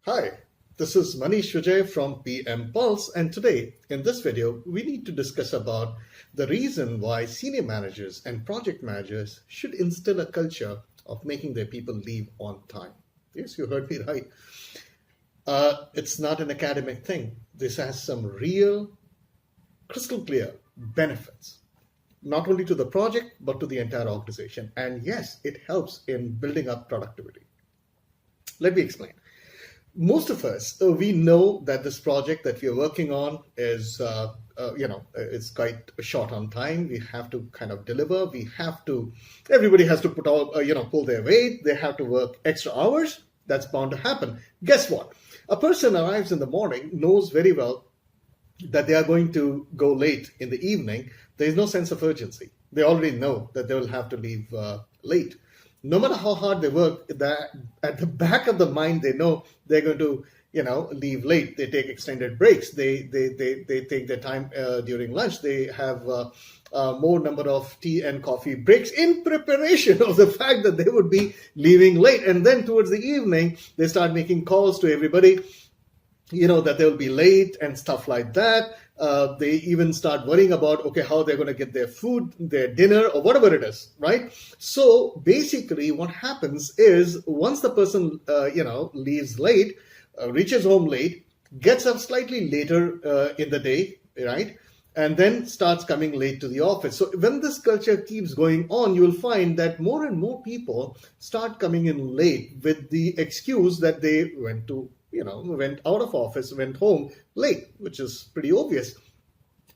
Hi, this is Maneesh Vijaya from PM Pulse, and today in this video we need to discuss about the reason why senior managers and project managers should instill a culture of making their people leave on time. Yes, you heard me right. It's not an academic thing. This has some real, crystal clear benefits, not only to the project but to the entire organization. And yes, it helps in building up productivity. Let me explain. Most of us, we know that this project that we are working on is, it's quite short on time. We have to kind of deliver. Everybody has to pull their weight. They have to work extra hours. That's bound to happen. Guess what? A person arrives in the morning, knows very well that they are going to go late in the evening. There is no sense of urgency. They already know that they will have to leave late. No matter how hard they work, that at the back of the mind, they know they're going to, leave late. They take extended breaks. They take their time during lunch. They have more number of tea and coffee breaks in preparation of the fact that they would be leaving late. And then towards the evening, they start making calls to everybody, that they'll be late and stuff like that. They even start worrying about, how they're going to get their food, their dinner, or whatever it is, right? So basically what happens is once the person, leaves late, reaches home late, gets up slightly later in the day, right? And then starts coming late to the office. So when this culture keeps going on, you will find that more and more people start coming in late with the excuse that they went out of office, went home late, which is pretty obvious.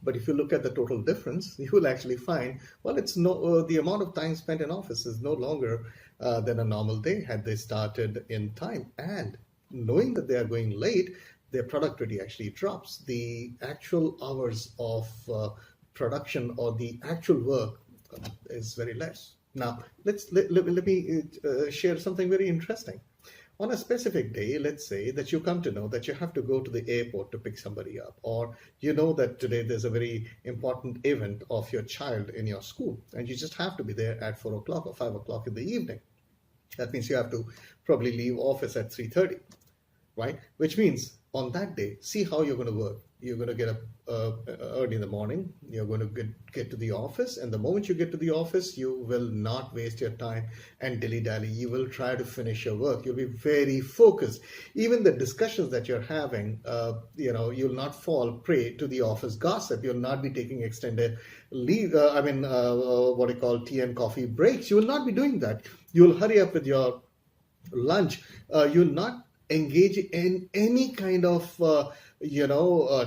But if you look at the total difference, you will actually find, the amount of time spent in office is no longer than a normal day had they started in time. And knowing that they are going late, their productivity actually drops. The actual hours of production or the actual work is very less. Now, let me share something very interesting. On a specific day, let's say that you come to know that you have to go to the airport to pick somebody up, or you know that today there's a very important event of your child in your school, and you just have to be there at 4 o'clock or 5 o'clock in the evening. That means you have to probably leave office at 3:30, right? Which means on that day, see how you're going to work. You're going to get up early in the morning. You're going to get to the office. And the moment you get to the office, you will not waste your time and dilly-dally. You will try to finish your work. You'll be very focused. Even the discussions that you're having, you'll not fall prey to the office gossip. You'll not be taking extended leave, tea and coffee breaks. You will not be doing that. You'll hurry up with your lunch. You'll not engage in any kind of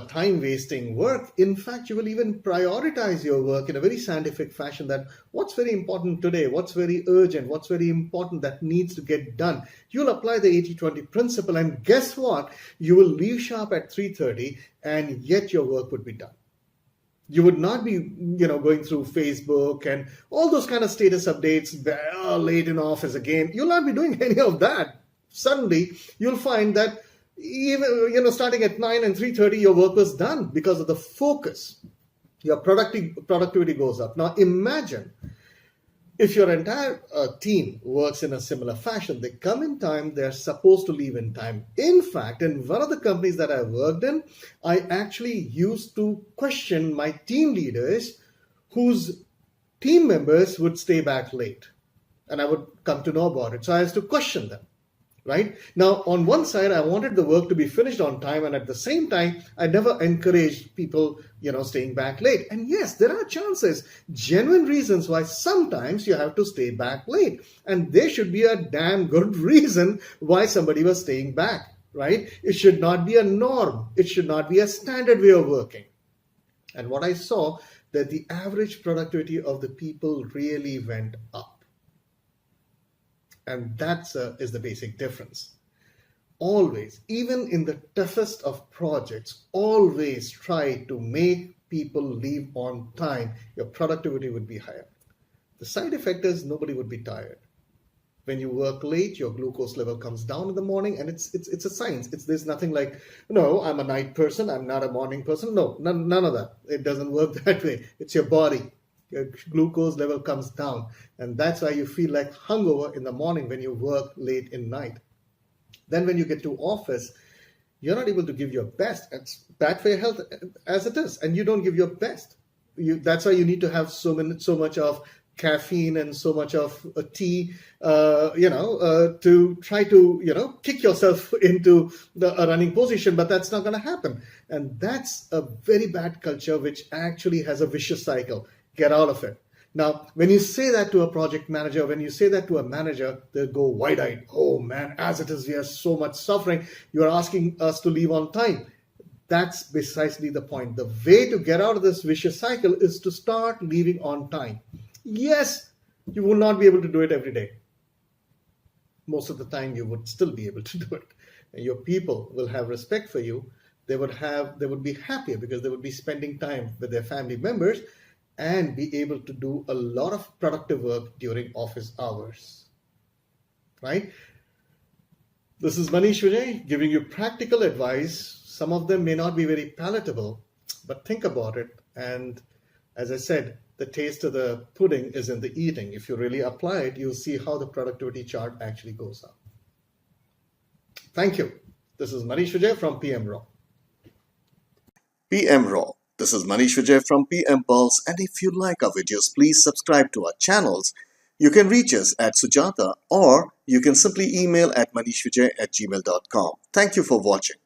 time wasting work. In fact, you will even prioritize your work in a very scientific fashion, that what's very important today, what's very urgent, what's very important that needs to get done. You'll apply the 80-20 principle, and guess what? You will leave sharp at 3:30 and yet your work would be done. You would not be, going through Facebook and all those kind of status updates, late in office again. You'll not be doing any of that. Suddenly, you'll find that even, starting at 9 and 3:30, your work was done because of the focus. Your productivity goes up. Now, imagine if your entire team works in a similar fashion. They come in time, they're supposed to leave in time. In fact, in one of the companies that I worked in, I actually used to question my team leaders whose team members would stay back late. And I would come to know about it. So I used to question them. Right? Now, on one side, I wanted the work to be finished on time, and at the same time, I never encouraged people, staying back late. And yes, there are chances, genuine reasons why sometimes you have to stay back late. And there should be a damn good reason why somebody was staying back, right? It should not be a norm. It should not be a standard way of working. And what I saw, that the average productivity of the people really went up. And that is the basic difference. Always, even in the toughest of projects, always try to make people leave on time. Your productivity would be higher. The side effect is nobody would be tired. When you work late, your glucose level comes down in the morning, and it's a science. There's nothing like, no, I'm a night person, I'm not a morning person. No, none of that. It doesn't work that way. It's your body. Your glucose level comes down, and that's why you feel like hungover in the morning when you work late in night. Then when you get to office, you're not able to give your best. It's bad for your health as it is, and you don't give your best. That's why you need to have so much of caffeine and so much of tea, to try to, kick yourself into a running position, but that's not going to happen. And that's a very bad culture, which actually has a vicious cycle. Get out of it. Now, when you say that to a project manager, when you say that to a manager, they'll go wide-eyed. Oh man, as it is, we are so much suffering. You are asking us to leave on time. That's precisely the point. The way to get out of this vicious cycle is to start leaving on time. Yes, you will not be able to do it every day. Most of the time, you would still be able to do it. And your people will have respect for you. They would be happier because they would be spending time with their family members and be able to do a lot of productive work during office hours, right? This is Maneesh Vijaya giving you practical advice. Some of them may not be very palatable, but think about it. And as I said, the taste of the pudding is in the eating. If you really apply it, you'll see how the productivity chart actually goes up. Thank you. This is Maneesh Vijaya from PM Raw. PM Raw. This is Maneesh Vijaya from PM Pulse, and if you like our videos, please subscribe to our channels. You can reach us at Sujata, or you can simply email at manishvijay@gmail.com. Thank you for watching.